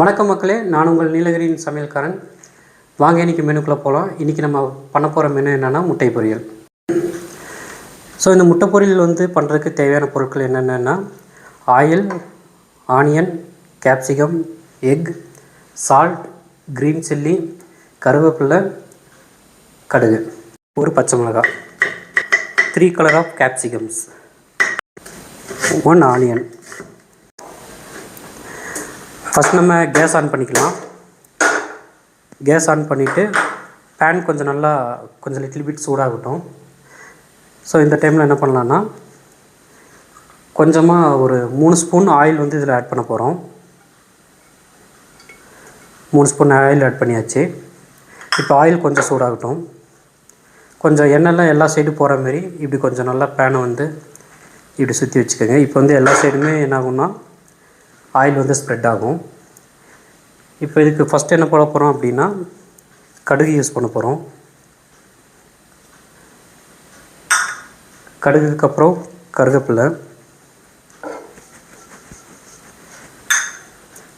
வணக்கம் மக்களே, நான் உங்கள் நீலகிரியின் சமையல்காரன். வாங்க இன்றைக்கி மெனுக்குள்ளே போகலாம். இன்றைக்கி நம்ம பண்ண போகிற மெனு என்னென்னா முட்டை பொரியல். ஸோ இந்த முட்டை பொரியல் பண்ணுறதுக்கு தேவையான பொருட்கள் என்னென்னா oil, onion, capsicum, egg, salt, green chilli, கருவேப்பிலை, கடுகு, ஒரு பச்சை மிளகாய், 3 colour of capsicums, 1 onion. First நம்ம கேஸ் ஆன் பண்ணிக்கலாம். கேஸ் ஆன் பண்ணிவிட்டு பேன் கொஞ்சம் லிட்டில் பிட் சூடாகட்டும். ஸோ இந்த டைமில் என்ன பண்ணலான்னா கொஞ்சமாக ஒரு 3 ஸ்பூன் ஆயில் இதில் ஆட் பண்ண போகிறோம். 3 ஸ்பூன் ஆயில் ஆட் பண்ணியாச்சு. இப்போ ஆயில் கொஞ்சம் சூடாகட்டும். கொஞ்சம் எண்ணெய்லாம் எல்லா சைடும் போகிற மாரி இப்படி கொஞ்சம் நல்லா பேனை இப்படி சுற்றி வச்சுக்கோங்க. இப்போ எல்லா சைடுமே என்ன ஆகும்னா ஆயில் ஸ்ப்ரெட் ஆகும். இப்போ இதுக்கு ஃபஸ்ட்டு என்ன போட போகிறோம் அப்படின்னா கடுகு யூஸ் பண்ண போகிறோம். கடுகுக்கு அப்புறம்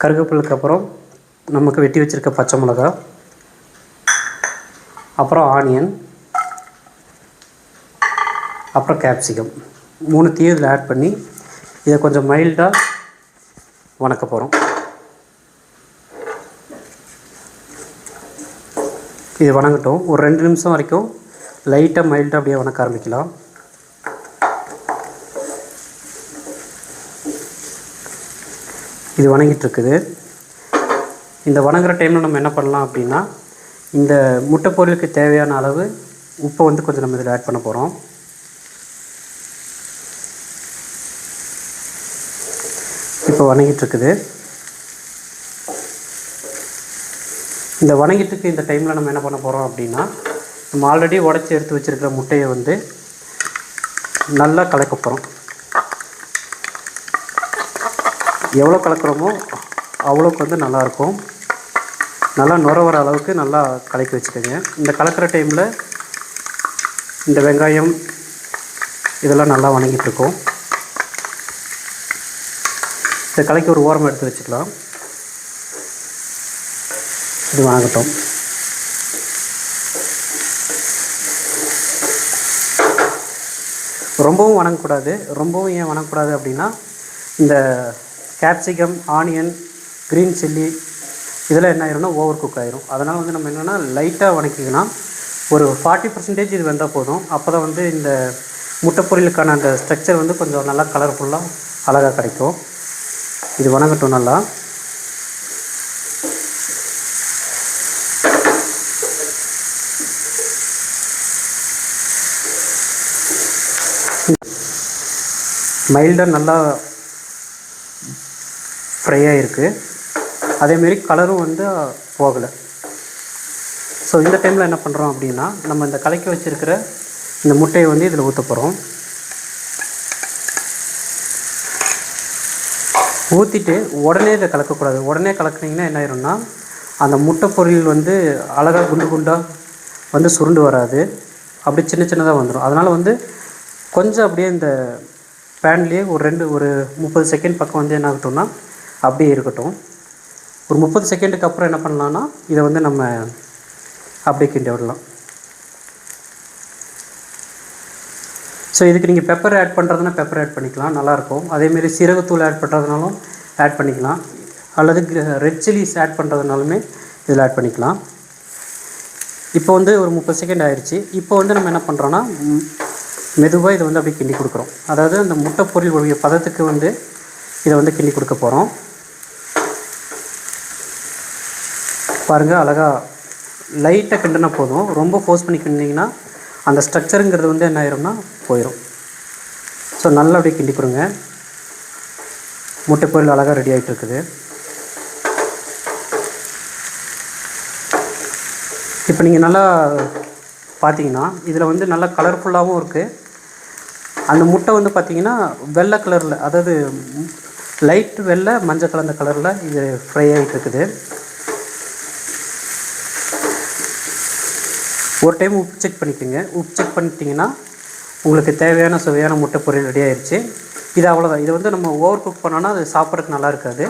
கருவேப்பிலைக்கு அப்புறம் நமக்கு வெட்டி வச்சுருக்க பச்சை மிளகா, அப்புறம் ஆனியன், அப்புறம் கேப்சிகம், 3 இதில் ஆட் பண்ணி இதை கொஞ்சம் மைல்டாக வணக்க போகிறோம். இது வணங்கட்டும். ஒரு 2 நிமிஷம் வரைக்கும் லைட்டாக மைல்டாக அப்படியே வணக்க ஆரம்பிக்கலாம். இது வணங்கிட்டுருக்குது. இந்த வணங்குற டைமில் நம்ம என்ன பண்ணலாம் அப்படின்னா இந்த முட்டை பொரியலுக்கு தேவையான அளவு உப்பை கொஞ்சம் நம்ம இதில் ஆட் பண்ண போகிறோம். இப்போ வணங்கிட்டுருக்குது. இந்த வணங்கிட்டுருக்கு இந்த டைமில் நம்ம என்ன பண்ண போகிறோம் அப்படின்னா நம்ம ஆல்ரெடி உடச்சி எடுத்து வச்சுருக்கிற முட்டையை நல்லா கலக்க போகிறோம். எவ்வளோ கலக்கிறோமோ அவ்வளோக்கு நல்லாயிருக்கும். நல்லா நுர வர அளவுக்கு நல்லா கலக்கி வச்சுக்கோங்க. இந்த கலக்கிற டைமில் இந்த வெங்காயம் இதெல்லாம் நல்லா வணங்கிட்டுருக்கும். இதை கலக்கி ஒரு ஓரமாக எடுத்து வச்சுக்கலாம். இது வணங்கட்டும். ரொம்பவும் வணங்கக்கூடாது. ரொம்பவும் ஏன் வணங்கக்கூடாது அப்படின்னா இந்த கேப்சிகம், ஆனியன், க்ரீன் சில்லி இதெல்லாம் என்ன ஆயிரும்னா ஓவர் குக் ஆயிரும். அதனால் நம்ம என்னென்னா லைட்டாக வணக்கிக்கலாம். ஒரு 40% இது வெந்தால் போதும். அப்போ தான் இந்த முட்டை பொரியலுக்கான அந்த ஸ்ட்ரக்சர் கொஞ்சம் நல்லா கலர்ஃபுல்லாக அழகாக கிடைக்கும். இது வணங்கட்டும் நல்லா. மைல்டாக நல்லா ஃப்ரை ஆகிருக்கு. அதேமாரி கலரும் போகலை. ஸோ இந்த டைமில் என்ன பண்ணுறோம் அப்படின்னா நம்ம இந்த கலக்கி வச்சுருக்கிற இந்த முட்டையை இதில் ஊற்ற போகிறோம். ஊற்றிட்டு உடனே இதை கலக்கக்கூடாது. உடனே கலக்குனிங்கன்னா என்ன ஆயிரும்னா அந்த முட்டை பொரியல் அழகாக குண்டு குண்டாக சுருண்டு வராது. அப்படி சின்ன சின்னதாக வந்துடும். அதனால் கொஞ்சம் அப்படியே இந்த பேன்லேயே ஒரு 30 செகண்ட் பக்கம் என்ன ஆகட்டும்னா அப்படியே இருக்கட்டும். ஒரு 30 செகண்டுக்கு அப்புறம் என்ன பண்ணலான்னா இதை நம்ம அப்படியே கிண்டி விடலாம். ஸோ இதுக்கு நீங்கள் பெப்பர் ஆட் பண்ணுறதுனா பெப்பர் ஆட் பண்ணிக்கலாம், நல்லாயிருக்கும். அதேமாரி சீரகத்தூள் ஆட் பண்ணுறதுனாலும் ஆட் பண்ணிக்கலாம். அல்லது ரெட் சில்லிஸ் ஆட் பண்ணுறதுனாலுமே இதில் ஆட் பண்ணிக்கலாம். இப்போ ஒரு 30 செகண்ட் ஆயிடுச்சு. இப்போ நம்ம என்ன பண்ணுறோன்னா மெதுவாக இதை அப்படியே கிண்டி கொடுக்குறோம். அதாவது அந்த முட்டை பொரியல் பதத்துக்கு இதை கிண்டி கொடுக்க போகிறோம். பாருங்கள், அழகாக லைட்டாக கிண்டினா போதும். ரொம்ப ஃபோர்ஸ் பண்ணி கிண்டிங்கன்னா அந்த ஸ்ட்ரக்சருங்கிறது என்ன ஆயிரும்னா போயிடும். ஸோ நல்லா அப்படியே கிண்டி கொடுங்க. முட்டை பொரியல் அழகாக ரெடி ஆகிட்டு இருக்குது. இப்போ நீங்கள் நல்லா பார்த்தீங்கன்னா இதில் நல்லா கலர்ஃபுல்லாகவும் இருக்குது. அந்த முட்டை பார்த்தீங்கன்னா வெள்ளை கலரில், அதாவது லைட் வெள்ளை மஞ்சள் கலந்த கலரில் இது ஃப்ரை ஆகிட்டு இருக்குது. ஒரு டைம் உப்பு செக் பண்ணிக்கோங்க. உப்பு செக் பண்ணிட்டீங்கன்னா உங்களுக்கு தேவையான சுவையான முட்டை பொரியல் ரெடி ஆயிடுச்சு. இது அவ்வளோதான். இது நம்ம ஓவர் குக் பண்ணோன்னா அது சாப்பிட்றதுக்கு நல்லா இருக்காது.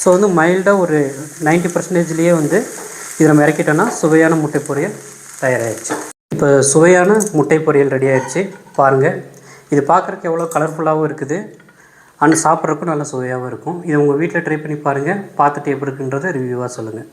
ஸோ வந்து மைல்டாக ஒரு 90%லேயே வந்து இதை நம்ம இறக்கிட்டோன்னா சுவையான முட்டை பொரியல் தயாராகிடுச்சு. இப்போ சுவையான முட்டை பொரியல் ரெடி ஆகிடுச்சு. பாருங்கள், இது பார்க்குறக்கு எவ்வளோ கலர்ஃபுல்லாகவும் இருக்குது அண்ட் சாப்பிட்றதுக்கும் நல்ல சுவையாகவும் இருக்கும். இதை உங்கள் வீட்டில் ட்ரை பண்ணி பாருங்கள். பார்த்துட்டு எப்படி இருக்குன்றதை ரிவ்யூவாக சொல்லுங்கள்.